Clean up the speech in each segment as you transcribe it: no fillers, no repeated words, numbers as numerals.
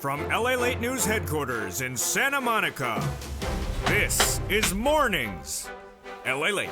From LALATE News headquarters in Santa Monica, this is Mornings LALATE.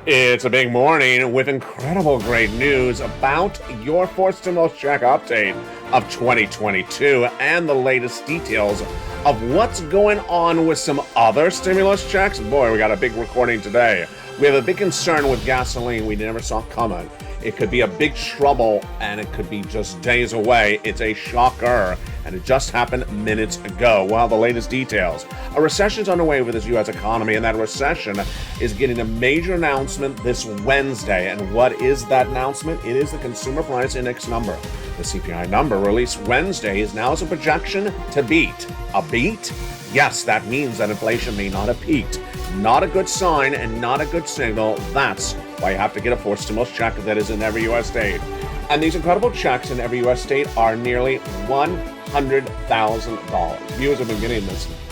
It's a big morning with incredible great news about your fourth stimulus check update of 2022 and the latest details of what's going on with some other stimulus checks. Boy, we got a big recording today. We have a big concern with gasoline we never saw coming. It could be a big trouble, and it could be just days away. It's a shocker, and it just happened minutes ago. Well, the latest details. A recession's underway with this U.S. economy, and that recession is getting a major announcement this Wednesday. And what is that announcement? It is the Consumer Price Index number. The CPI number released Wednesday is now as a projection to beat. A beat? Yes, that means that inflation may not have peaked. Not a good sign and not a good signal. That's why you have to get a fourth stimulus check that is in every U.S. state. And these incredible checks in every U.S. state are nearly $100,000. Viewers have been getting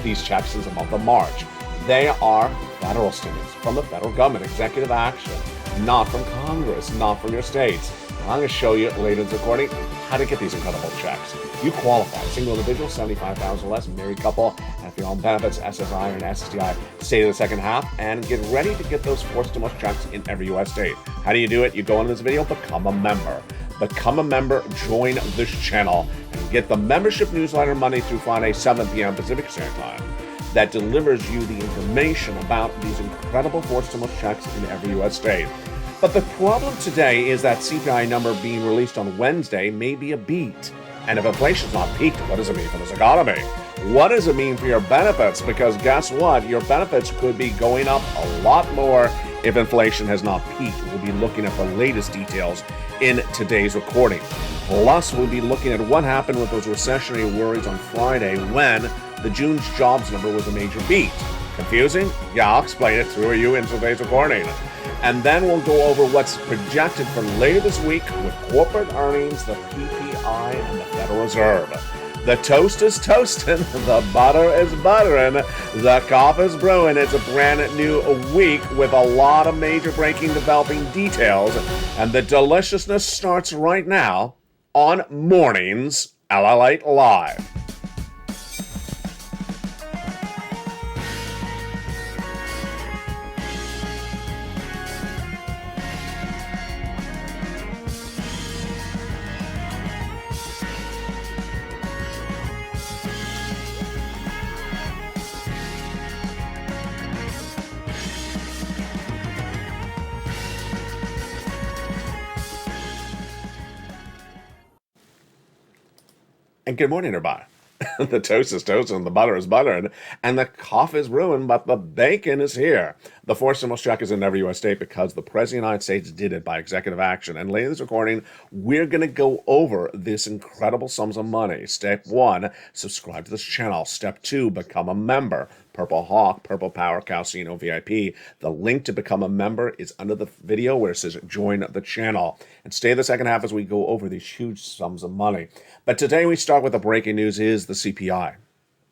these checks since the month of March. They are federal stimulus from the federal government, executive action, not from Congress, not from your states. I'm going to show you later in the recording how to get these incredible checks. You qualify. Single individual, $75,000 less, married couple, have your own benefits, SSI and SSDI. Stay to the second half and get ready to get those four stimulus checks in every U.S. state. How do you do it? You go into this video, become a member. Become a member, join this channel, and get the membership newsletter Monday through Friday, 7 p.m. Pacific Standard Time, that delivers you the information about these incredible four stimulus checks in every U.S. state. But the problem today is that CPI number being released on Wednesday may be a beat. And if inflation's not peaked, what does it mean for this economy? What does it mean for your benefits? Because guess what? Your benefits could be going up a lot more if inflation has not peaked. We'll be looking at the latest details in today's recording. Plus, we'll be looking at what happened with those recessionary worries on Friday when the June's jobs number was a major beat. Confusing? Yeah, I'll explain it through you in today's recording. And then we'll go over what's projected for later this week with corporate earnings, the PPI, and the Federal Reserve. The toast is toasting, the butter is buttering, the coffee is brewing. It's a brand new week with a lot of major breaking, developing details. And the deliciousness starts right now on Mornings LALATE Live. And good morning, everybody. The toast is toasting, the butter is buttering, and the coffee is brewing, but the bacon is here. The fourth stimulus check is in every U.S. state because the President of the United States did it by executive action. And later in this recording, we're going to go over this incredible sums of money. Step 1, subscribe to this channel. Step 2, become a member. Purple Hawk, Purple Power, Calcino VIP. The link to become a member is under the video where it says join the channel. And stay in the second half as we go over these huge sums of money. But today we start with the breaking news is the CPI.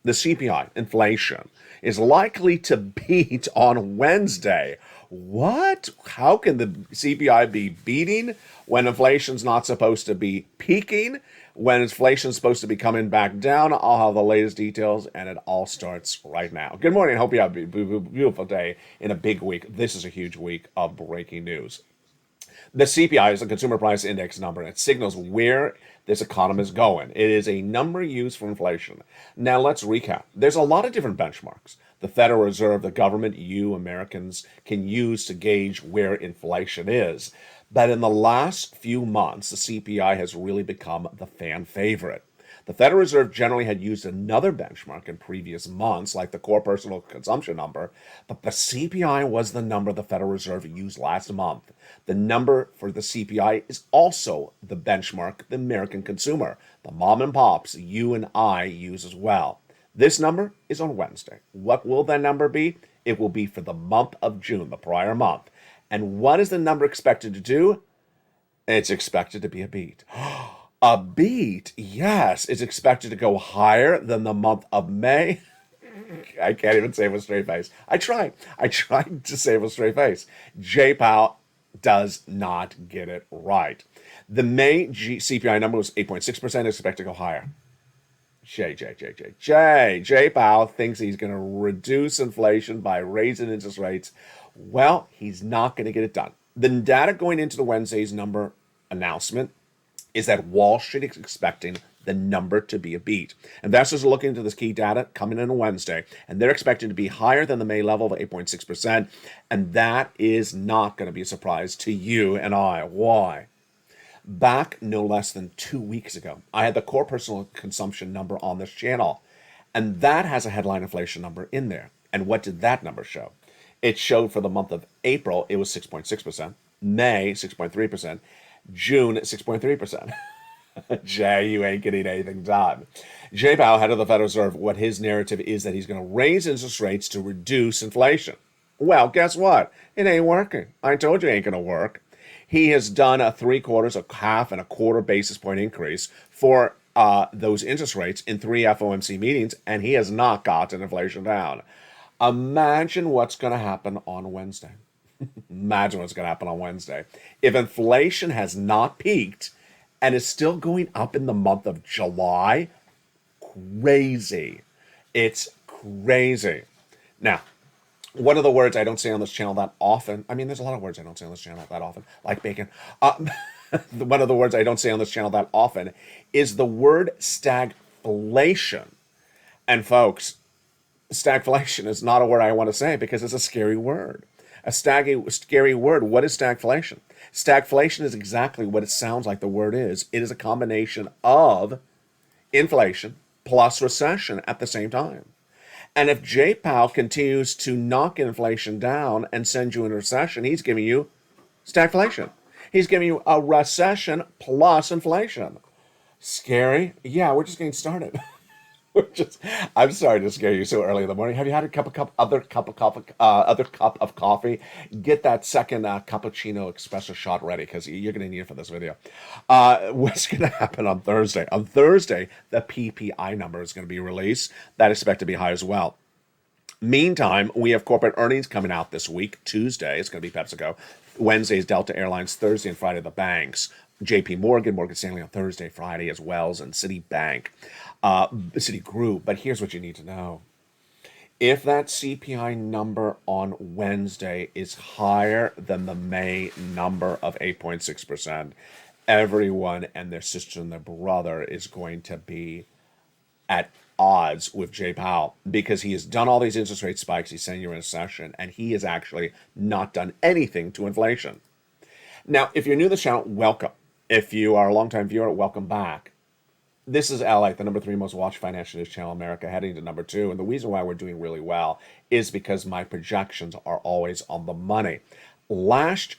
The CPI, inflation, is likely to beat on Wednesday. What? How can the CPI be beating when inflation's not supposed to be peaking? When inflation's supposed to be coming back down? I'll have the latest details, and it all starts right now. Good morning. Hope you have a beautiful day in a big week. This is a huge week of breaking news. The CPI is the Consumer Price Index number, and it signals where this economy is going. It is a number used for inflation. Now, let's recap. There's a lot of different benchmarks. The Federal Reserve, the government, you Americans can use to gauge where inflation is. But in the last few months, the CPI has really become the fan favorite. The Federal Reserve generally had used another benchmark in previous months, like the core personal consumption number, but the CPI was the number the Federal Reserve used last month. The number for the CPI is also the benchmark the American consumer, the mom and pops, you and I use as well. This number is on Wednesday. What will that number be? It will be for the month of June, the prior month. And what is the number expected to do? It's expected to be a beat. A beat, yes, is expected to go higher than the month of May. I can't even say it with a straight face. I tried to say it with a straight face. J. Powell does not get it right. The May CPI number was 8.6%, expected to go higher. Jay Powell thinks he's going to reduce inflation by raising interest rates. Well, he's not going to get it done. The data going into the Wednesday's number announcement is that Wall Street is expecting the number to be a beat. Investors are looking into this key data coming in on Wednesday, and they're expecting to be higher than the May level of 8.6%, and that is not going to be a surprise to you and I. Why? Back no less than 2 weeks ago, I had the core personal consumption number on this channel, and that has a headline inflation number in there. And what did that number show? It showed for the month of April, it was 6.6%, May, 6.3%, June, 6.3%. Jay, you ain't getting anything done. Jay Powell, head of the Federal Reserve, what his narrative is that he's going to raise interest rates to reduce inflation. Well, guess what? It ain't working. I told you it ain't going to work. He has done a 3/4, a half, and a quarter basis point increase for those interest rates in 3 FOMC meetings, and he has not gotten inflation down. Imagine what's going to happen on Wednesday. Imagine what's going to happen on Wednesday. If inflation has not peaked and is still going up in the month of July, crazy. It's crazy. Now, one of the words I don't say on this channel that often, I mean, there's a lot of words I don't say on this channel that often, like bacon. One of the words I don't say on this channel that often is the word stagflation. And folks, stagflation is not a word I want to say because it's a scary word. A scary word. What is stagflation? Stagflation is exactly what it sounds like the word is. It is a combination of inflation plus recession at the same time. And if Jay Powell continues to knock inflation down and send you in a recession, he's giving you stagflation. He's giving you a recession plus inflation. Scary? Yeah, we're just getting started. I'm sorry to scare you so early in the morning. Have you had other cup of coffee? Get that second cappuccino espresso shot ready because you're going to need it for this video. What's going to happen on Thursday? On Thursday, the PPI number is going to be released. That is expected to be high as well. Meantime, we have corporate earnings coming out this week. Tuesday, it's going to be PepsiCo. Wednesday is Delta Airlines. Thursday and Friday, the banks. JP Morgan, Morgan Stanley on Thursday, Friday as well, and Citibank. Citigroup, but here's what you need to know. If that CPI number on Wednesday is higher than the May number of 8.6%, everyone and their sister and their brother is going to be at odds with Jay Powell because he has done all these interest rate spikes. He's saying you're in a recession, and he has actually not done anything to inflation. Now, if you're new to the channel, welcome. If you are a longtime viewer, welcome back. This is LALATE, the number 3 most watched financial news channel in America, heading to number 2. And the reason why we're doing really well is because my projections are always on the money. Last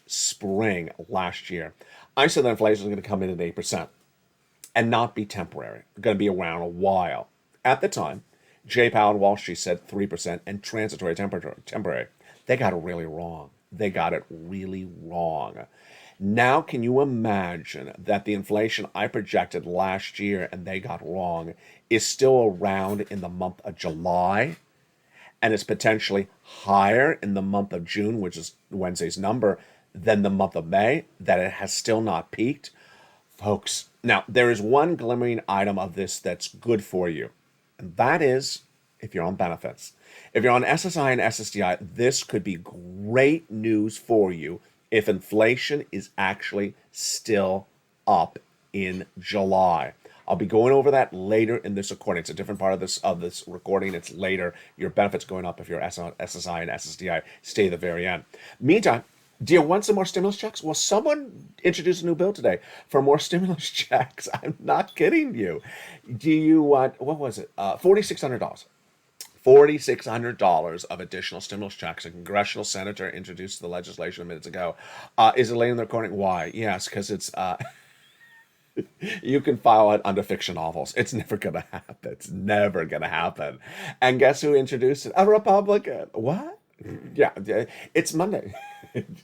year, I said that inflation is going to come in at 8% and not be temporary. It's going to be around a while. At the time, Jay Powell and Wall Street said 3% and transitory temporary. They got it really wrong. Now, can you imagine that the inflation I projected last year and they got wrong is still around in the month of July and is potentially higher in the month of June, which is Wednesday's number, than the month of May, that it has still not peaked? Folks, now, there is one glimmering item of this that's good for you, and that is if you're on benefits. If you're on SSI and SSDI, this could be great news for you if inflation is actually still up in July. I'll be going over that later in this recording. It's a different part of this recording. It's later. Your benefits going up if you're SSI and SSDI. Stay to the very end. Meantime, do you want some more stimulus checks? Well, someone introduced a new bill today for more stimulus checks. I'm not kidding you. Do you want, what was it? $4,600. $4,600 of additional stimulus checks. A congressional senator introduced the legislation minutes ago. Is it late in the recording? Why? Yes, because it's you can file it under fiction novels. It's never going to happen. It's never going to happen. And guess who introduced it? A Republican. What? Yeah, it's Monday.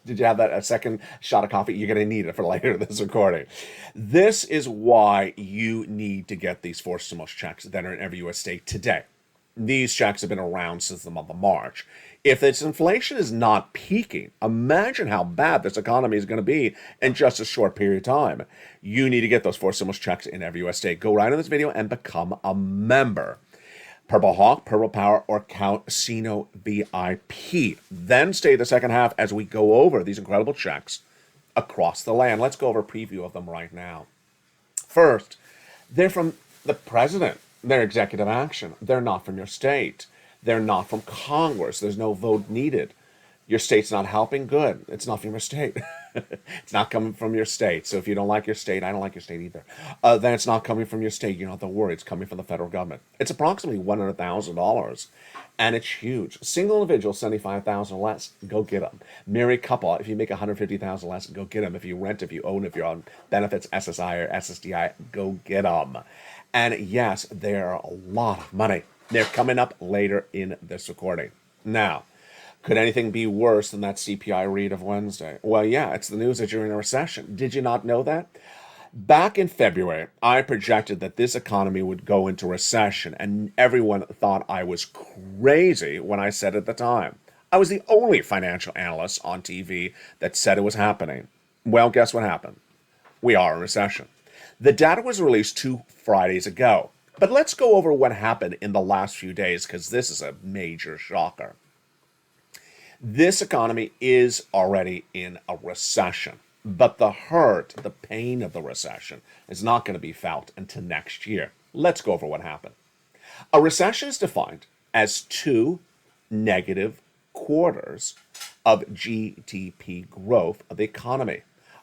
Did you have that a second shot of coffee? You're going to need it for later in this recording. This is why you need to get these 4 stimulus checks that are in every U.S. state today. These checks have been around since the month of March. If this inflation is not peaking, imagine how bad this economy is going to be in just a short period of time. You need to get those 4 stimulus checks in every U.S. state. Go right on this video and become a member. Purple Hawk, Purple Power, or Casino VIP. Then stay the second half as we go over these incredible checks across the land. Let's go over a preview of them right now. First, they're from the president. They're executive action. They're not from your state. They're not from Congress. There's no vote needed. Your state's not helping? Good. It's not from your state. It's not coming from your state. So if you don't like your state, I don't like your state either, then it's not coming from your state. You don't have to worry. It's coming from the federal government. It's approximately $100,000, and it's huge. Single individual, $75,000 less, go get them. Married couple, if you make $150,000 less, go get them. If you rent, if you own, if you're on benefits, SSI or SSDI, go get them. And yes, they're a lot of money. They're coming up later in this recording. Now, could anything be worse than that CPI read of Wednesday? Well, yeah, it's the news that you're in a recession. Did you not know that? Back in February, I projected that this economy would go into recession, and everyone thought I was crazy when I said it at the time. I was the only financial analyst on TV that said it was happening. Well, guess what happened? We are in recession. The data was released 2 Fridays ago. But let's go over what happened in the last few days, because this is a major shocker. This economy is already in a recession, but the hurt, the pain of the recession is not going to be felt until next year. Let's go over what happened. A recession is defined as 2 negative quarters of GDP growth of the economy.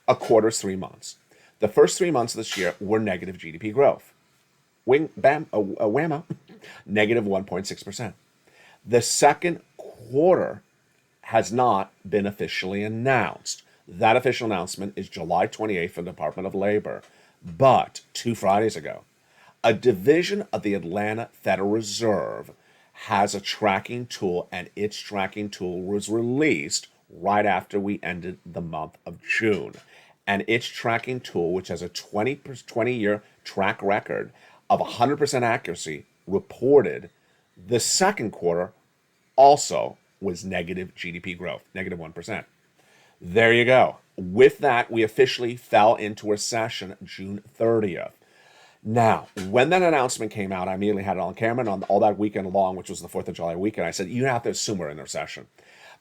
A quarter is 3 months. The first 3 months of this year were negative GDP growth. Wing, bam, whammo, negative 1.6%. The second quarter has not been officially announced. That official announcement is July 28th from the Department of Labor. But 2 Fridays ago, a division of the Atlanta Federal Reserve has a tracking tool, and its tracking tool was released right after we ended the month of June. And its tracking tool, which has a 20-year track record of 100% accuracy, reported the second quarter also was negative GDP growth, negative 1%. There you go. With that, we officially fell into recession June 30th. Now, when that announcement came out, I immediately had it on camera, and on all that weekend long, which was the 4th of July weekend, I said, you have to assume we're in a recession.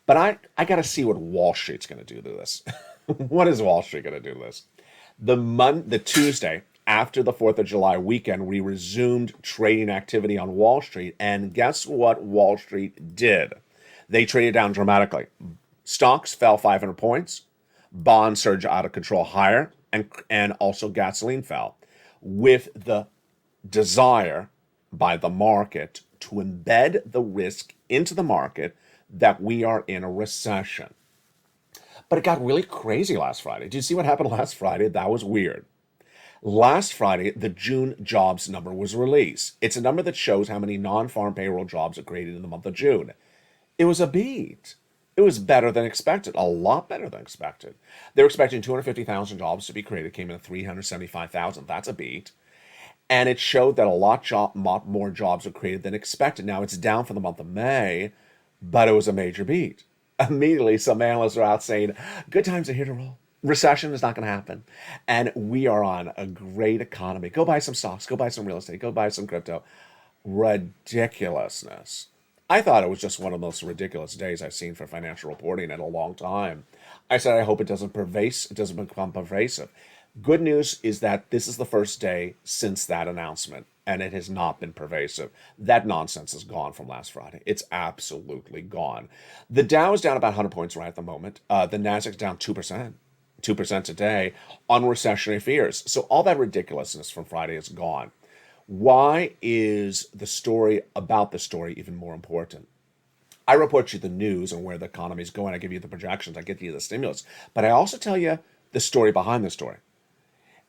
But I got to see what Wall Street's going to do to this. What is Wall Street going to do to this? The Tuesday after the 4th of July weekend, we resumed trading activity on Wall Street, and guess what Wall Street did? They traded down dramatically. Stocks fell 500 points, bonds surged out of control higher, and also gasoline fell, with the desire by the market to embed the risk into the market that we are in a recession. But it got really crazy last Friday. Did you see what happened last Friday? That was weird. Last Friday, the June jobs number was released. It's a number that shows how many non-farm payroll jobs are created in the month of June. It was a beat. It was better than expected, a lot better than expected. They were expecting 250,000 jobs to be created, came in at 375,000. That's a beat. And it showed that a lot more jobs were created than expected. Now, it's down for the month of May, but it was a major beat. Immediately, some analysts are out saying, good times are here to roll. Recession is not going to happen. And we are on a great economy. Go buy some stocks. Go buy some real estate. Go buy some crypto. Ridiculousness. I thought it was just one of the most ridiculous days I've seen for financial reporting in a long time. I said, I hope it doesn't become pervasive. Good news is that this is the first day since that announcement, and it has not been pervasive. That nonsense is gone from last Friday. It's absolutely gone. The Dow is down about 100 points right at the moment. The Nasdaq's down 2%. 2% today on recessionary fears. So all that ridiculousness from Friday is gone. Why is the story about the story even more important? I report you the news and where the economy is going. I give you the projections. I get you the stimulus. But I also tell you the story behind the story.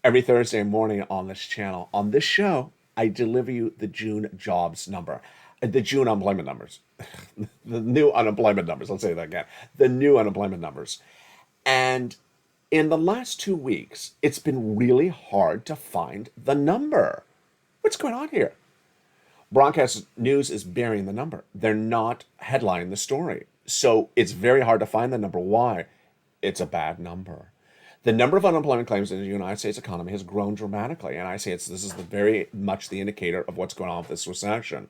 Every Thursday morning on this channel, on this show, I deliver you the June jobs number, the June unemployment numbers, the new unemployment numbers. Let's say that again. The new unemployment numbers. And in the last 2 weeks, it's been really hard to find the number. What's going on here? Broadcast news is burying the number. They're not headlining the story. So it's very hard to find the number. Why? It's a bad number. The number of unemployment claims in the United States economy has grown dramatically. And I say this is very much the indicator of what's going on with this recession.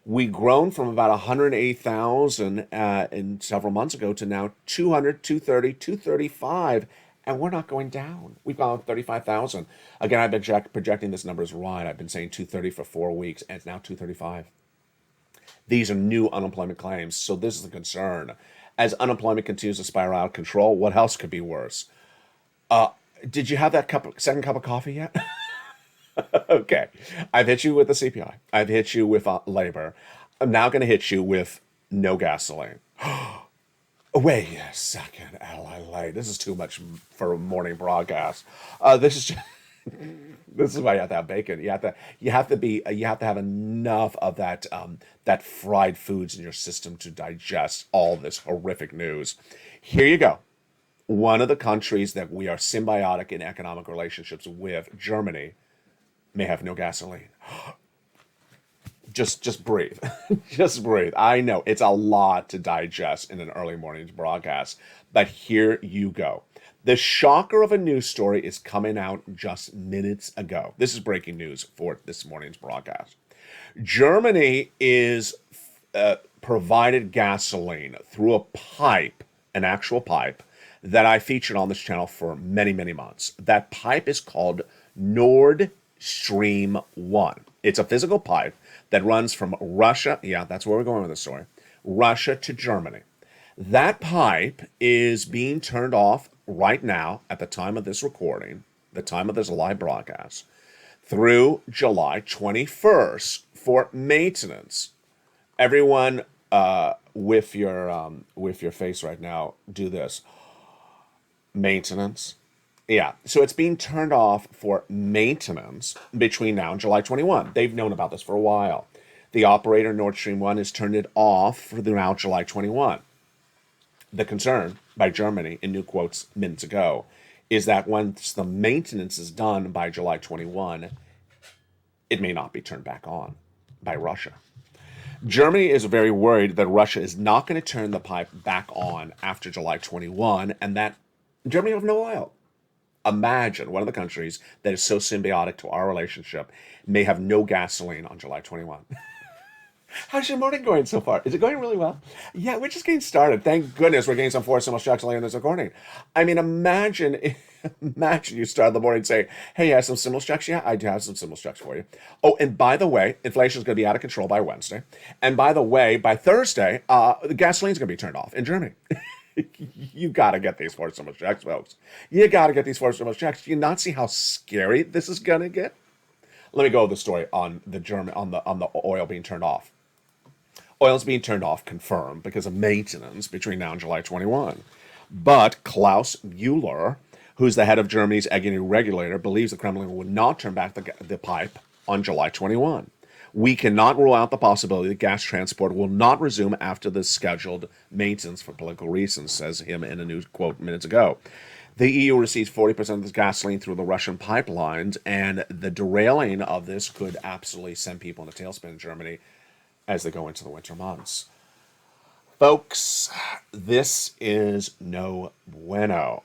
We've grown from about 180,000 in several months ago to now 200, 230, 235, and we're not going down. We've gone 35,000. Again, I've been projecting this number is right. I've been saying 230 for 4 weeks, and it's now 235. These are new unemployment claims, so this is a concern. As unemployment continues to spiral out of control, what else could be worse? Did you have that second cup of coffee yet? Okay. I've hit you with the CPI. I've hit you with labor. I'm now going to hit you with no gasoline. Wait a second, LALATE. This is too much for a morning broadcast. This is just, this is why you have to have bacon. You have to have enough of that fried foods in your system to digest all this horrific news. Here you go. One of the countries that we are symbiotic in economic relationships with, Germany, may have no gasoline. Just breathe. Just breathe. I know it's a lot to digest in an early morning's broadcast, but here you go. The shocker of a news story is coming out just minutes ago. This is breaking news for this morning's broadcast. Germany is provided gasoline through a pipe, an actual pipe, that I featured on this channel for many, many months. That pipe is called Nord Stream 1. It's a physical pipe that runs from Russia, yeah, that's where we're going with this story, Russia to Germany. That pipe is being turned off right now at the time of this recording, the time of this live broadcast, through July 21st for maintenance. Everyone with your face right now, do this. Maintenance. Yeah, so it's being turned off for maintenance between now and July 21. They've known about this for a while. The operator, Nord Stream 1, has turned it off for now July 21. The concern by Germany, in new quotes minutes ago, is that once the maintenance is done by July 21, it may not be turned back on by Russia. Germany is very worried that Russia is not going to turn the pipe back on after July 21, and that Germany will have no oil. Imagine one of the countries that is so symbiotic to our relationship may have no gasoline on July 21. How's your morning going so far? Is it going really well? Yeah, we're just getting started. Thank goodness we're getting some forced simple shocks later in this recording. I mean, imagine you start the morning saying, hey, you have some simple shocks? Yeah, I do have some simple shocks for you. Oh, and by the way, inflation is going to be out of control by Wednesday. And by the way, by Thursday, the gasoline's going to be turned off in Germany. You got to get these forced simple checks, folks. You got to get these forced simple checks. Do you not see how scary this is going to get? Let me go with the story on the oil being turned off. Oil's being turned off, confirmed, because of maintenance between now and July 21. But Klaus Müller, who's the head of Germany's energy regulator, believes the Kremlin would not turn back the pipe on July 21. We cannot rule out the possibility that gas transport will not resume after the scheduled maintenance for political reasons, says him in a news quote minutes ago. The EU receives 40% of this gasoline through the Russian pipelines, and the derailing of this could absolutely send people in a tailspin in Germany as they go into the winter months. Folks, this is no bueno.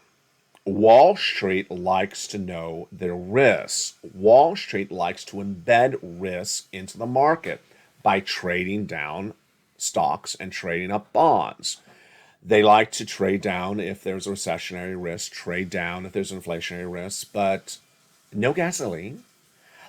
Wall Street likes to know their risks. Wall Street likes to embed risks into the market by trading down stocks and trading up bonds. They like to trade down if there's a recessionary risk, trade down if there's an inflationary risk, but no gasoline.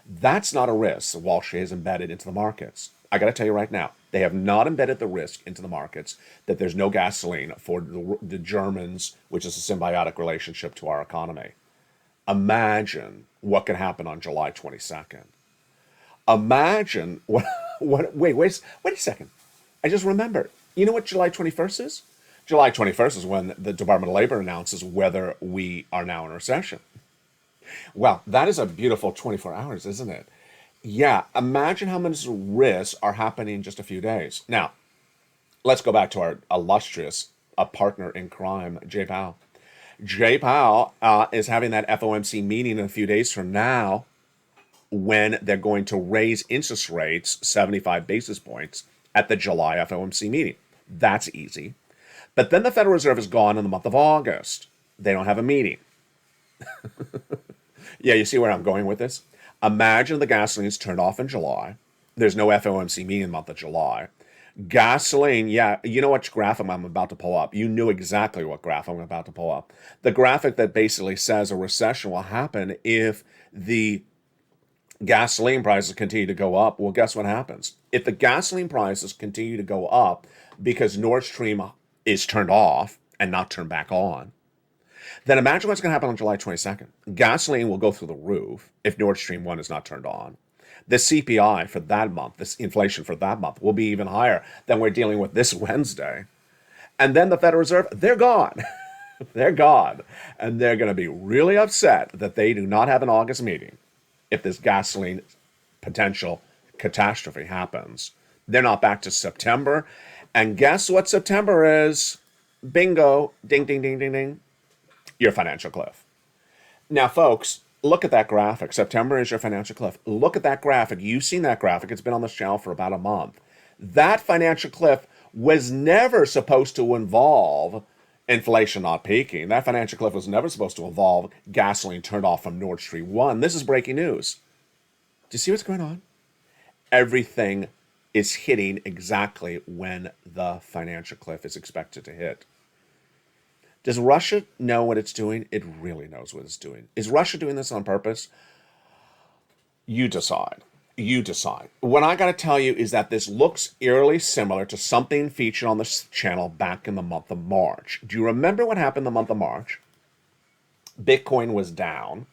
That's not a risk that Wall Street has embedded into the markets. I got to tell you right now, they have not embedded the risk into the markets that there's no gasoline for the Germans, which is a symbiotic relationship to our economy. Imagine what could happen on July 22nd. Imagine wait a second. I just remembered. You know what July 21st is? July 21st is when the Department of Labor announces whether we are now in a recession. Well, that is a beautiful 24 hours, isn't it? Yeah, imagine how many risks are happening in just a few days. Now, let's go back to our illustrious partner in crime, Jay Powell. Jay Powell is having that FOMC meeting in a few days from now. when they're going to raise interest rates 75 basis points at the July FOMC meeting. That's easy. But then the Federal Reserve is gone in the month of August. They don't have a meeting. Yeah, you see where I'm going with this? Imagine the gasoline's turned off in July. There's no FOMC meeting in the month of July. Gasoline, yeah, you know what graphic I'm about to pull up. You knew exactly what graphic I'm about to pull up. The graphic that basically says a recession will happen if the gasoline prices continue to go up. Well, guess what happens? If the gasoline prices continue to go up because Nord Stream is turned off and not turned back on, then imagine what's going to happen on July 22nd. Gasoline will go through the roof if Nord Stream 1 is not turned on. The CPI for that month, this inflation for that month, will be even higher than we're dealing with this Wednesday. And then the Federal Reserve, they're gone. They're gone. And they're going to be really upset that they do not have an August meeting if this gasoline potential catastrophe happens. They're not back to September. And guess what September is? Bingo. Ding, ding, ding, ding, ding. Your financial cliff. Now, folks, look at that graphic. September is your financial cliff. Look at that graphic. You've seen that graphic. It's been on this channel for about a month. That financial cliff was never supposed to involve inflation not peaking. That financial cliff was never supposed to involve gasoline turned off from Nord Stream 1. This is breaking news. Do you see what's going on? Everything is hitting exactly when the financial cliff is expected to hit. Does Russia know what it's doing? It really knows what it's doing. Is Russia doing this on purpose? You decide. You decide. What I got to tell you is that this looks eerily similar to something featured on this channel back in the month of March. Do you remember what happened in the month of March? Bitcoin was down,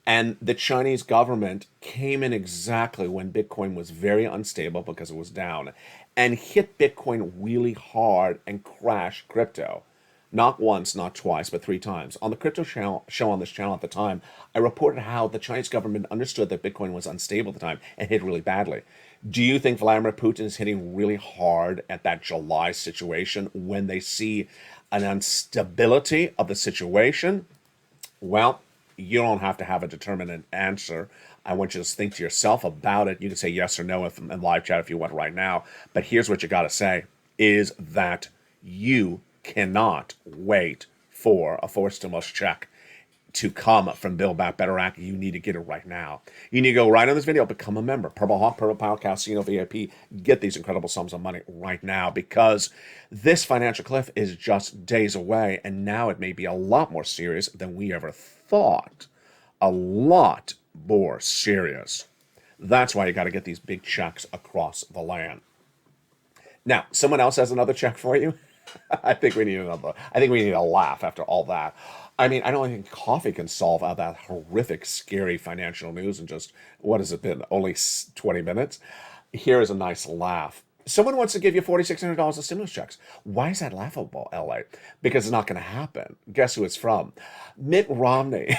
and the Chinese government came in exactly when Bitcoin was very unstable because it was down, and hit Bitcoin really hard and crashed crypto. Not once, not twice, but 3 times. On the crypto show on this channel at the time, I reported how the Chinese government understood that Bitcoin was unstable at the time and hit really badly. Do you think Vladimir Putin is hitting really hard at that July situation when they see an instability of the situation? Well, you don't have to have a determinate answer. I want you to think to yourself about it. You can say yes or no in live chat if you want right now. But here's what you got to say, is that you cannot wait for a forced stimulus check to come from Build Back Better Act. You need to get it right now. You need to go right on this video, become a member. Purple Hawk, Purple Power, Casino VIP. Get these incredible sums of money right now, because this financial cliff is just days away, and now it may be a lot more serious than we ever thought. A lot more serious. That's why you got to get these big checks across the land. Now, someone else has another check for you. I think we need another. I think we need a laugh after all that. I mean, I don't think coffee can solve all that horrific, scary financial news in just, what has it been, only 20 minutes? Here is a nice laugh. Someone wants to give you $4,600 of stimulus checks. Why is that laughable, LA? Because it's not going to happen. Guess who it's from? Mitt Romney.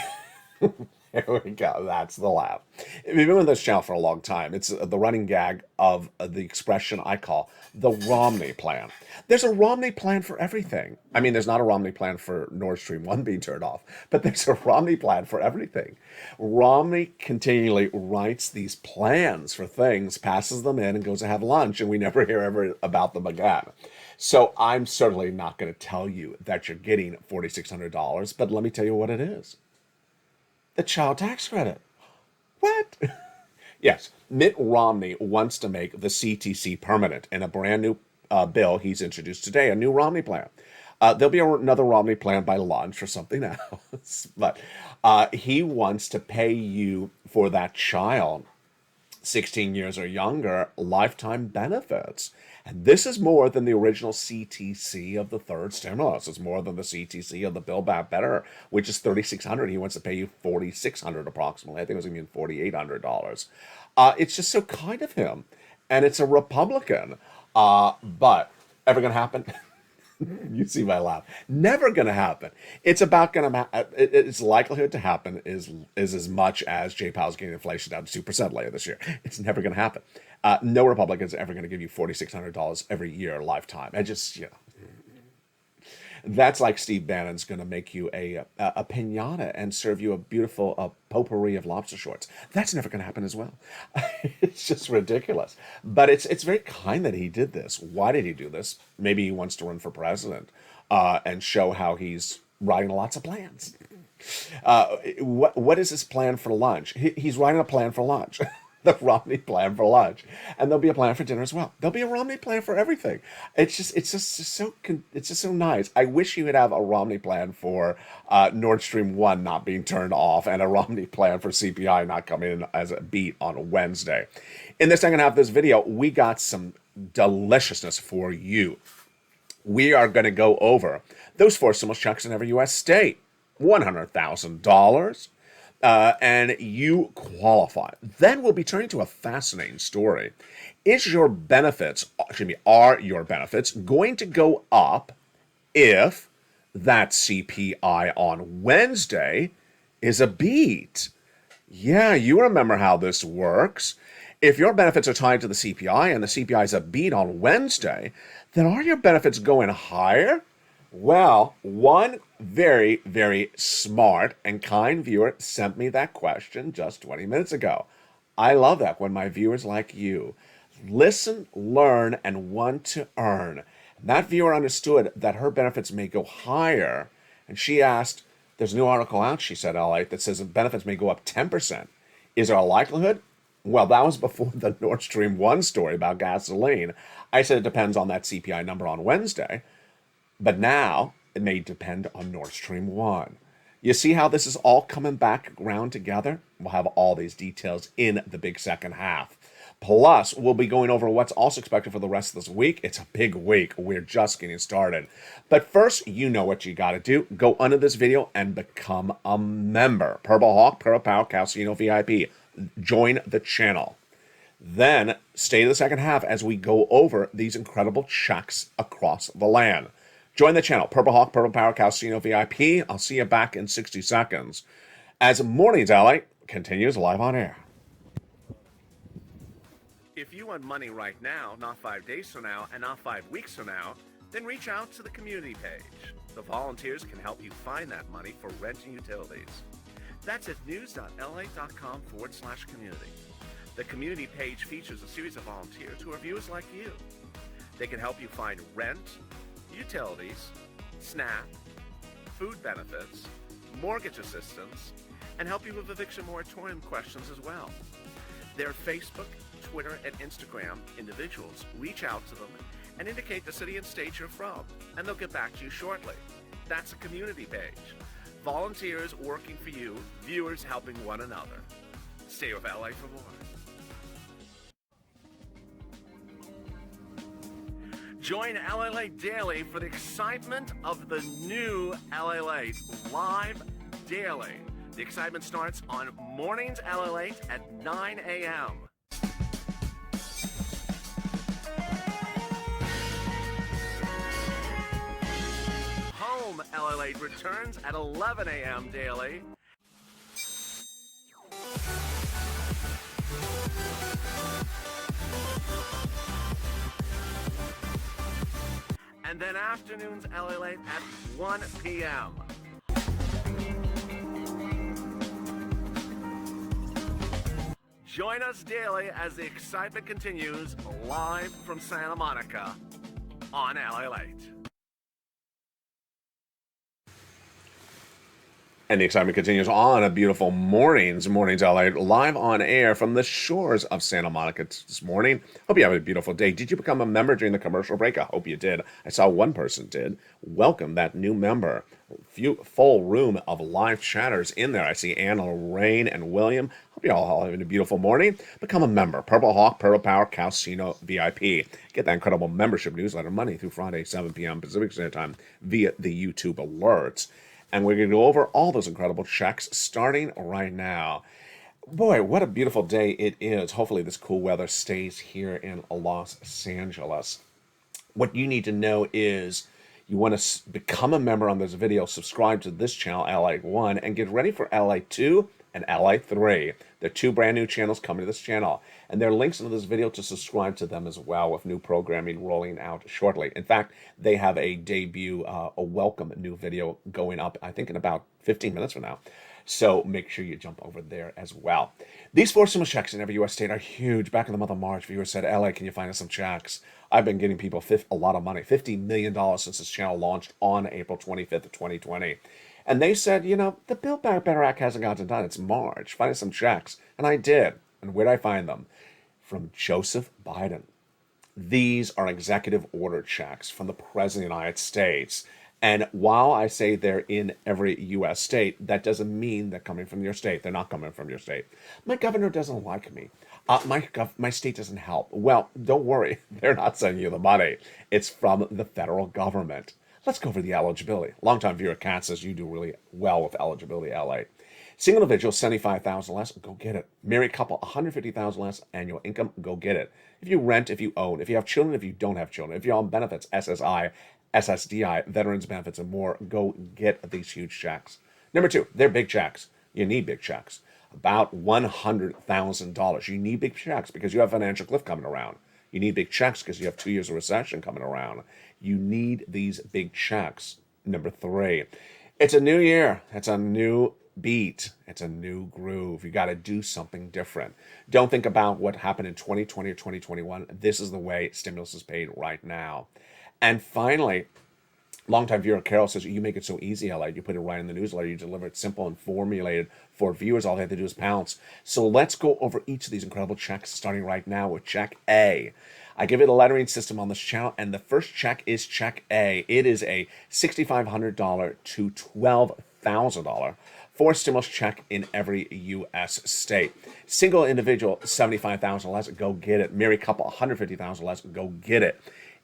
Here we go. That's the laugh. We've been on this channel for a long time. It's the running gag of the expression I call the Romney plan. There's a Romney plan for everything. I mean, there's not a Romney plan for Nord Stream 1 being turned off, but there's a Romney plan for everything. Romney continually writes these plans for things, passes them in, and goes to have lunch, and we never hear ever about them again. So I'm certainly not going to tell you that you're getting $4,600, but let me tell you what it is. The child tax credit. What? Yes, Mitt Romney wants to make the CTC permanent in a brand new bill he's introduced today, a new Romney plan. There'll be another Romney plan by lunch or something else. But he wants to pay you for that child, 16 years or younger, lifetime benefits. And this is more than the original CTC of the third stimulus. It's more than the CTC of the Build Back Better, which is $3,600. He wants to pay you $4,600 approximately. I think it was going to be $4,800. It's just so kind of him. And it's a Republican. But ever going to happen? You see my laugh. Never going to happen. It's about going to its likelihood to happen is as much as Jay Powell's getting inflation down to 2% later this year. It's never going to happen. No Republican's ever going to give you $4,600 every year lifetime. I just, That's like Steve Bannon's going to make you a pinata and serve you a beautiful potpourri of lobster shorts. That's never going to happen as well. It's just ridiculous. But it's very kind that he did this. Why did he do this? Maybe he wants to run for president and show how he's writing lots of plans. What is his plan for lunch? He's writing a plan for lunch. The Romney plan for lunch, and there'll be a plan for dinner as well. There'll be a Romney plan for everything. It's just so nice. I wish you could have a Romney plan for Nord Stream 1 not being turned off, and a Romney plan for CPI not coming in as a beat on Wednesday. In the second half of this video, we got some deliciousness for you. We are going to go over those 4 stimulus checks in every U.S. state. $100,000. And you qualify. Then we'll be turning to a fascinating story. Are your benefits going to go up if that CPI on Wednesday is a beat? Yeah, you remember how this works. If your benefits are tied to the CPI and the CPI is a beat on Wednesday, then are your benefits going higher? Well, one very, very smart and kind viewer sent me that question just 20 minutes ago. I love that when my viewers like you listen, learn, and want to earn. That viewer understood that her benefits may go higher, and she asked, there's a new article out, she said, LALATE, that says benefits may go up 10%. Is there a likelihood? Well, that was before the Nord Stream 1 story about gasoline. I said it depends on that CPI number on Wednesday. But now it may depend on Nord Stream 1. You see how this is all coming back around together? We'll have all these details in the big second half. Plus, we'll be going over what's also expected for the rest of this week. It's a big week. We're just getting started. But first, you know what you got to do. Go under this video and become a member. Purple Hawk, Purple Power, Calcino VIP. Join the channel. Then stay to the second half as we go over these incredible checks across the land. Join the channel, Purple Hawk, Purple Power, Calcino VIP. I'll see you back in 60 seconds. As Mornings LA continues live on air. If you want money right now, not 5 days from now, and not 5 weeks from now, then reach out to the community page. The volunteers can help you find that money for rent and utilities. That's at news.la.com/community. The community page features a series of volunteers who are viewers like you. They can help you find rent, utilities, SNAP, food benefits, mortgage assistance, and help you with eviction moratorium questions as well. Their Facebook, Twitter, and Instagram individuals reach out to them and indicate the city and state you're from, and they'll get back to you shortly. That's a community page. Volunteers working for you, viewers helping one another. Stay with LA for more. Join LALATE Daily for the excitement of the new LALATE live daily. The excitement starts on Mornings LALATE at 9 a.m. Home LALATE returns at 11 a.m. daily. And then afternoons LALATE at 1 p.m. Join us daily as the excitement continues live from Santa Monica on LALATE. And the excitement continues on a beautiful Mornings LA, live on air from the shores of Santa Monica this morning. Hope you have a beautiful day. Did you become a member during the commercial break? I hope you did. I saw one person did. Welcome that new member. Full room of live chatters in there. I see Anna, Lorraine, and William. Hope you all having a beautiful morning. Become a member. Purple Hawk, Purple Power, Calcino VIP. Get that incredible membership newsletter Monday through Friday, 7 p.m. Pacific Standard Time via the YouTube alerts. And we're going to go over all those incredible checks starting right now. Boy, what a beautiful day it is. Hopefully this cool weather stays here in Los Angeles. What you need to know is you want to become a member on this video, subscribe to this channel, LA1, and get ready for LA2 and LA3. They're two brand new channels coming to this channel. And there are links into this video to subscribe to them as well, with new programming rolling out shortly. In fact, they have a debut, a welcome new video going up, I think in about 15 minutes from now. So make sure you jump over there as well. These 4 stimulus checks in every U.S. state are huge. Back in the month of March, viewers said, LA, can you find us some checks? I've been getting people a lot of money, $50 million since this channel launched on April 25th of 2020. And they said, you know, the Build Back Better Act hasn't gotten done. It's March. Find us some checks. And I did. And where did I find them? From Joseph Biden. These are executive order checks from the President of the United States. And while I say they're in every U.S. state, that doesn't mean they're coming from your state. They're not coming from your state. My governor doesn't like me. My state doesn't help. Well, don't worry. They're not sending you the money. It's from the federal government. Let's go over the eligibility. Longtime viewer Kat says you do really well with eligibility, LA. Single individual, $75,000 less, go get it. Married couple, $150,000 less annual income, go get it. If you rent, if you own, if you have children, if you don't have children, if you're on benefits, SSI, SSDI, veterans benefits, and more, go get these huge checks. Number 2, they're big checks. You need big checks. About $100,000. You need big checks because you have financial cliff coming around. You need big checks because you have 2 years of recession coming around. You need these big checks. Number 3, it's a new year. It's a new beat. It's a new groove. You got to do something different. Don't think about what happened in 2020 or 2021. This is the way stimulus is paid right now. And finally, longtime viewer Carol says, you make it so easy, LA. You put it right in the newsletter. You deliver it simple and formulated for viewers. All they have to do is pounce. So let's go over each of these incredible checks, starting right now with check A. I give it a lettering system on this channel, and the first check is check A. It is a $6,500 to $12,000 for stimulus check in every U.S. state. Single individual, $75,000 less, go get it. Married couple, $150,000 less, go get it.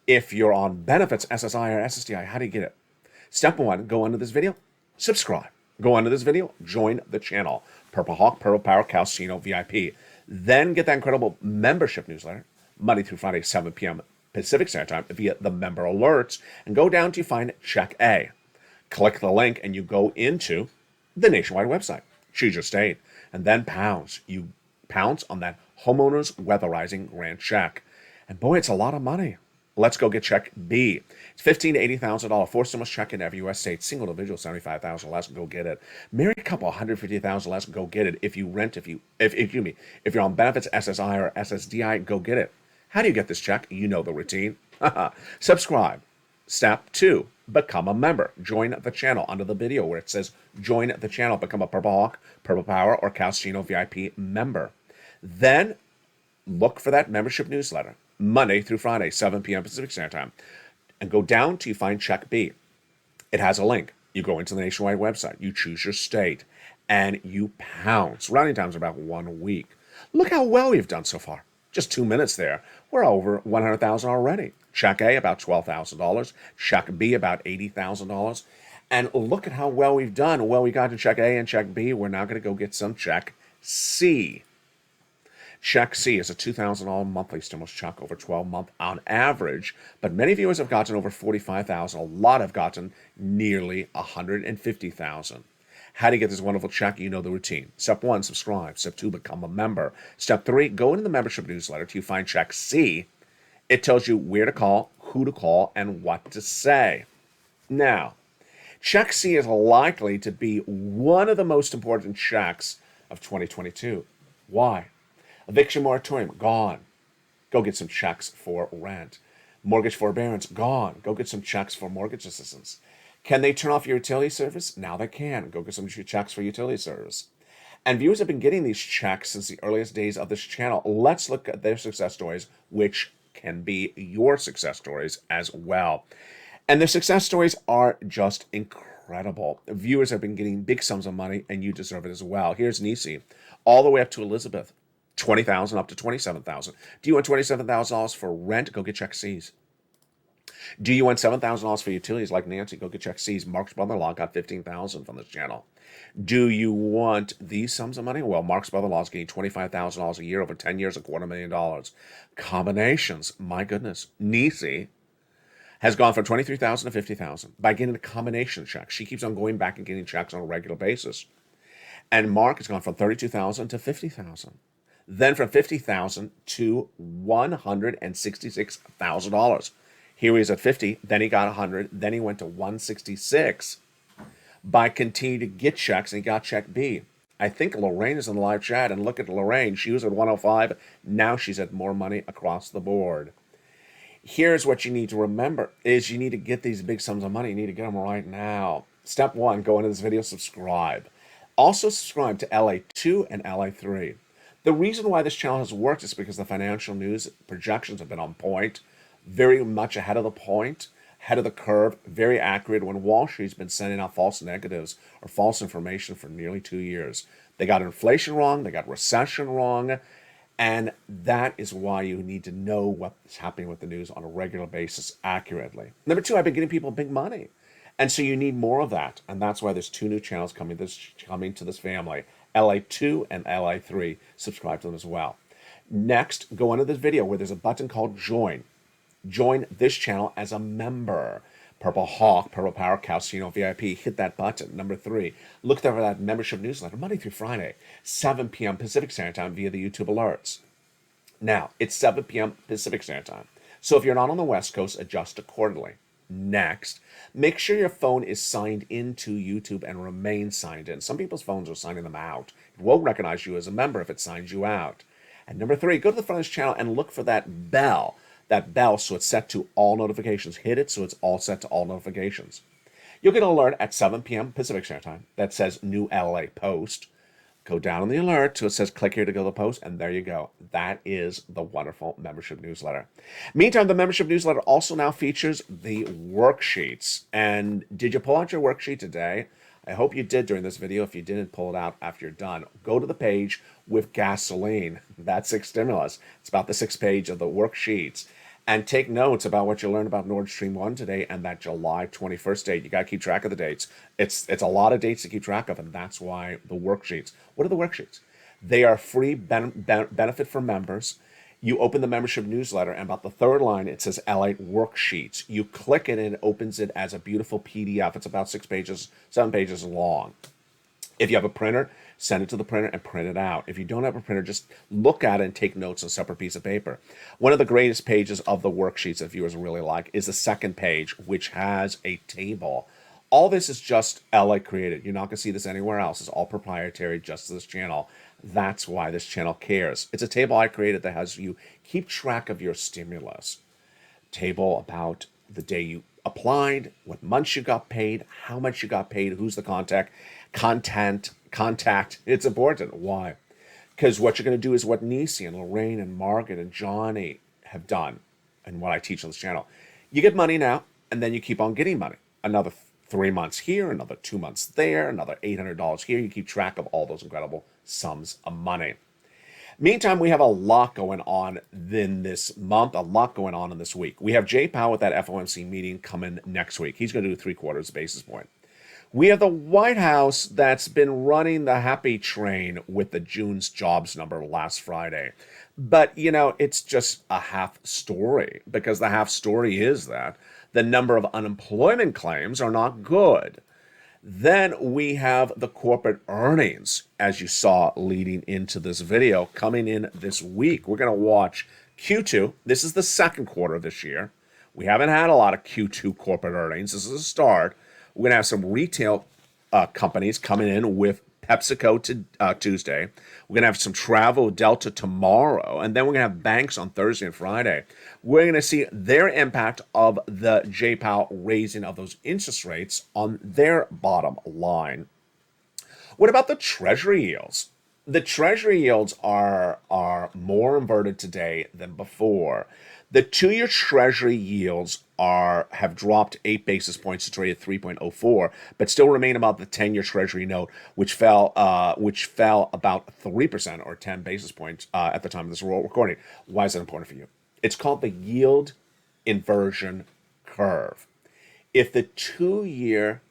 If you're on benefits, SSI or SSDI, how do you get it? Step 1, go under this video, subscribe. Go under this video, join the channel. Purple Hawk, Purple Power, Calcino, VIP. Then get that incredible membership newsletter, Monday through Friday, 7 p.m. Pacific Standard Time via the member alerts, and go down to find check A. Click the link and you go into the nationwide website. Choose your state, and then pounce. You pounce on that homeowner's weatherizing grant check. And boy, it's a lot of money. Let's go get check B. It's $15,000 to $80,000 for stimulus check in every U.S. state. Single individual, $75,000 less, go get it. Married couple, $150,000 less, go get it. If you rent, if you're on benefits, SSI or SSDI, go get it. How do you get this check? You know the routine. Subscribe. Step 2, become a member. Join the channel under the video where it says join the channel. Become a Purple Hawk, Purple Power, or Calcino VIP member. Then look for that membership newsletter, Monday through Friday, 7 p.m. Pacific Standard Time, and go down till you find check B. It has a link. You go into the nationwide website, you choose your state, and you pounce. Rounding times are about 1 week. Look how well we've done so far. Just 2 minutes there. We're over $100,000 already. Check A, about $12,000. Check B, about $80,000. And look at how well we've done. Well, we got to check A and check B. We're now going to go get some check C. Check C is a $2,000 monthly stimulus check over 12 months on average, but many viewers have gotten over $45,000. A lot have gotten nearly $150,000. How do you get this wonderful check? You know the routine. Step 1, subscribe. Step 2, become a member. Step 3, go into the membership newsletter till you find check C. It tells you where to call, who to call, and what to say. Now, check C is likely to be one of the most important checks of 2022. Why? Eviction moratorium, gone. Go get some checks for rent. Mortgage forbearance, gone. Go get some checks for mortgage assistance. Can they turn off your utility service? Now they can. Go get some checks for utility service. And viewers have been getting these checks since the earliest days of this channel. Let's look at their success stories, which can be your success stories as well. And their success stories are just incredible. Viewers have been getting big sums of money, and you deserve it as well. Here's Nisi, all the way up to Elizabeth. $20,000 up to $27,000. Do you want $27,000 for rent? Go get check C's. Do you want $7,000 for utilities like Nancy? Go get check C's. Mark's brother-in-law got $15,000 from this channel. Do you want these sums of money? Well, Mark's brother-in-law is getting $25,000 a year over 10 years, $250,000. Combinations, my goodness. Nisi has gone from $23,000 to $50,000 by getting a combination check. She keeps on going back and getting checks on a regular basis. And Mark has gone from 32,000 to 50,000. Then from 50,000 to $166,000. Here he's at 50, then he got 100, then he went to 166 by continuing to get checks, and he got check B. I think Lorraine is in the live chat, and look at Lorraine. She was at 105. Now she's at more money across the board. Here's what you need to remember is you need to get these big sums of money. You need to get them right now. Step one, go into this video, subscribe. Also subscribe to LA2 and LA3. The reason why this channel has worked is because the financial news projections have been on point, very much ahead of the point, ahead of the curve, very accurate, when Wall Street's been sending out false negatives or false information for nearly 2 years. They got inflation wrong, they got recession wrong, and that is why you need to know what's happening with the news on a regular basis accurately. Number two, I've been getting people big money. And so you need more of that. And that's why there's 2 new channels coming to this family, LA2 and LA3. Subscribe to them as well. Next, go into this video where there's a button called Join. Join this channel as a member. Purple Hawk, Purple Power, Calcino VIP. Hit that button. Number 3, look there for that membership newsletter Monday through Friday, 7 p.m. Pacific Standard Time via the YouTube alerts. Now, it's 7 p.m. Pacific Standard Time. So if you're not on the West Coast, adjust accordingly. Next, make sure your phone is signed into YouTube and remain signed in. Some people's phones are signing them out. It won't recognize you as a member if it signs you out. And number 3, go to the front of this channel and look for that bell. That bell, so it's set to all notifications. Hit it so it's all set to all notifications. You'll get an alert at 7 p.m. Pacific Standard Time that says new LA post. Go down on the alert so it says click here to go to the post, and there you go. That is the wonderful membership newsletter. Meantime, the membership newsletter also now features the worksheets. And did you pull out your worksheet today? I hope you did during this video. If you didn't, pull it out after you're done. Go to the page with gasoline. That's 6 stimulus. It's about the 6th page of the worksheets. And take notes about what you learned about Nord Stream 1 today and that July 21st date. You got to keep track of the dates. It's a lot of dates to keep track of, and that's why the worksheets. What are the worksheets? They are free benefit for members. You open the membership newsletter, and about the 3rd line, it says LALATE Worksheets. You click it, and it opens it as a beautiful PDF. It's about 6 pages, 7 pages long. If you have a printer, send it to the printer and print it out. If you don't have a printer, just look at it and take notes on a separate piece of paper. One of the greatest pages of the worksheets that viewers really like is the 2nd page, which has a table. All this is just LA created. You're not going to see this anywhere else. It's all proprietary just to this channel. That's why this channel cares. It's a table I created that has you keep track of your stimulus. Table about the day you applied, what months you got paid, how much you got paid, who's the contact. It's important. Why? Because what you're going to do is what Nisi and Lorraine and Margaret and Johnny have done and what I teach on this channel. You get money now, and then you keep on getting money. Another 3 months here, another 2 months there, another $800 here. You keep track of all those incredible sums of money. Meantime, we have a lot going on in this month, a lot going on in this week. We have Jay Powell at that FOMC meeting coming next week. He's going to do 3/4 basis point. We have the White House that's been running the happy train with the June's jobs number last Friday. But, you know, it's just a half story, because the half story is that the number of unemployment claims are not good. Then we have the corporate earnings, as you saw leading into this video, coming in this week. We're going to watch Q2. This is the 2nd quarter of this year. We haven't had a lot of Q2 corporate earnings. This is a start. We're going to have some retail companies coming in with PepsiCo Tuesday. We're going to have some travel, Delta tomorrow. And then we're going to have banks on Thursday and Friday. We're going to see their impact of the Jay Powell raising of those interest rates on their bottom line. What about the Treasury yields? The Treasury yields are more inverted today than before. The 2-year Treasury yields have dropped 8 basis points to trade at 3.04, but still remain about the 10-year Treasury note, which fell about 3% or 10 basis points at the time of this recording. Why is that important for you? It's called the yield inversion curve. If the 2-year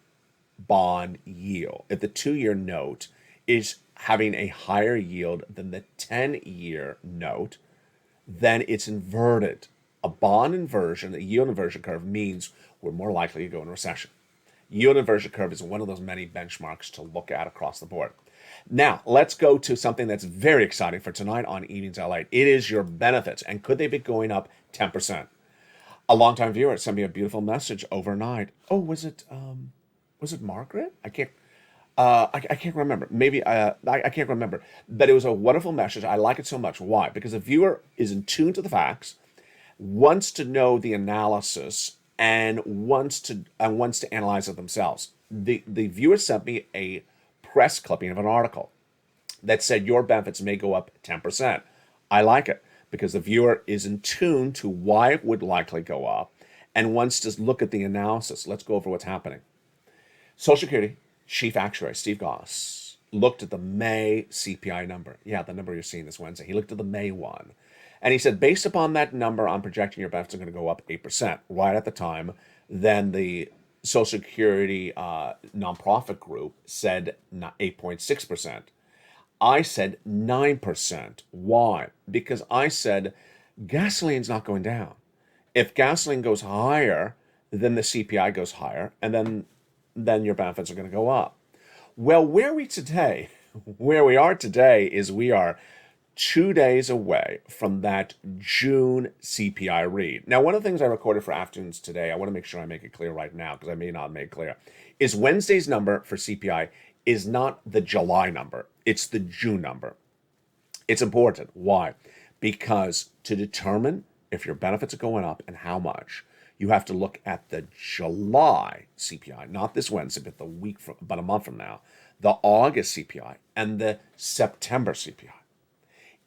bond yield, if the 2-year note is having a higher yield than the 10-year note, then it's inverted. A bond inversion, a yield inversion curve, means we're more likely to go into recession. Yield inversion curve is one of those many benchmarks to look at across the board. Now, let's go to something that's very exciting for tonight on Evenings LA. It is your benefits, and could they be going up 10%? A longtime viewer sent me a beautiful message overnight. Oh, was it Margaret? I can't remember. Maybe I can't remember. But it was a wonderful message. I like it so much. Why? Because the viewer is in tune to the facts, wants to know the analysis, and wants to analyze it themselves. The viewer sent me a press clipping of an article that said your benefits may go up 10%. I like it because the viewer is in tune to why it would likely go up and wants to look at the analysis. Let's go over what's happening. Social Security Chief Actuary Steve Goss looked at the May CPI number. Yeah, the number you're seeing this Wednesday. He looked at the May one. And he said, based upon that number, I'm projecting your benefits are going to go up 8%. Right at the time, then the Social Security nonprofit group said 8.6%. I said 9%. Why? Because I said gasoline's not going down. If gasoline goes higher, then the CPI goes higher, and then your benefits are going to go up. Well, where we are today is we are 2 days away from that June CPI read. Now, one of the things I recorded for afternoons today, I want to make sure I make it clear right now because I may not make it clear, is Wednesday's number for CPI is not the July number. It's the June number. It's important. Why? Because to determine if your benefits are going up and how much, you have to look at the July CPI, not this Wednesday, but about a month from now, the August CPI and the September CPI.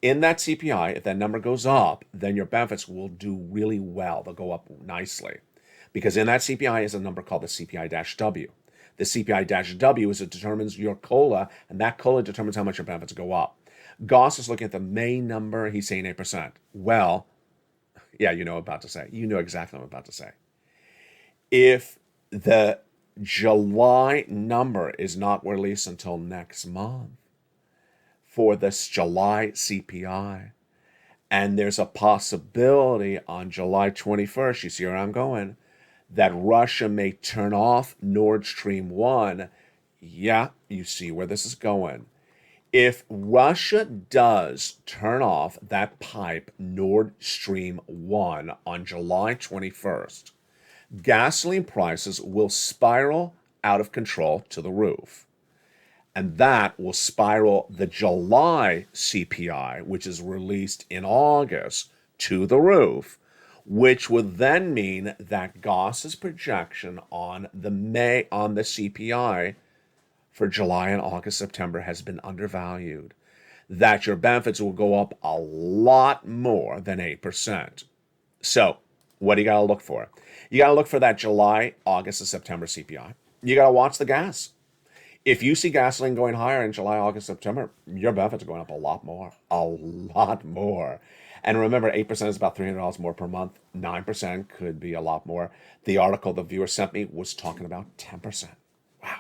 In that CPI, if that number goes up, then your benefits will do really well. They'll go up nicely. Because in that CPI is a number called the CPI-W. The CPI-W is it determines your COLA, and that COLA determines how much your benefits go up. Goss is looking at the May number. He's saying 8%. Well, yeah, you know what I'm about to say. You know exactly what I'm about to say. If the July number is not released until next month, for this July CPI. And there's a possibility on July 21st, you see where I'm going, that Russia may turn off Nord Stream 1. Yeah, you see where this is going. If Russia does turn off that pipe, Nord Stream 1, on July 21st, gasoline prices will spiral out of control to the roof. And that will spiral the July CPI, which is released in August, to the roof, which would then mean that Goss's projection on the CPI for July and August, September has been undervalued. That your benefits will go up a lot more than 8%. So, what do you got to look for? You got to look for that July, August, and September CPI. You got to watch the gas. If you see gasoline going higher in July, August, September, your benefits are going up a lot more. A lot more. And remember, 8% is about $300 more per month. 9% could be a lot more. The article the viewer sent me was talking about 10%. Wow.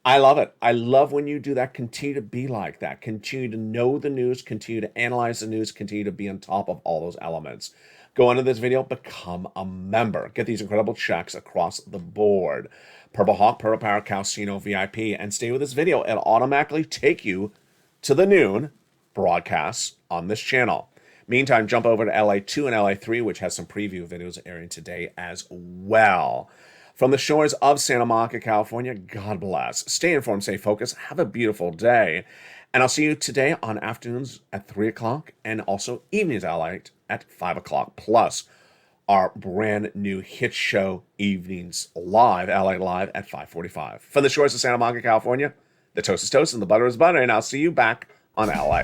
I love it. I love when you do that. Continue to be like that. Continue to know the news. Continue to analyze the news. Continue to be on top of all those elements. Go into this video, become a member. Get these incredible checks across the board. Purple Hawk, Purple Power, Calcino, VIP, and stay with this video. It'll automatically take you to the noon broadcasts on this channel. Meantime, jump over to LA2 and LA3, which has some preview videos airing today as well. From the shores of Santa Monica, California, God bless. Stay informed, stay focused. Have a beautiful day. And I'll see you today on afternoons at 3 o'clock and also evenings at 5 o'clock. Plus, our brand new hit show Evenings Live, LA Live at 5:45. From the shores of Santa Monica, California, the toast is toast and the butter is butter, and I'll see you back on LA.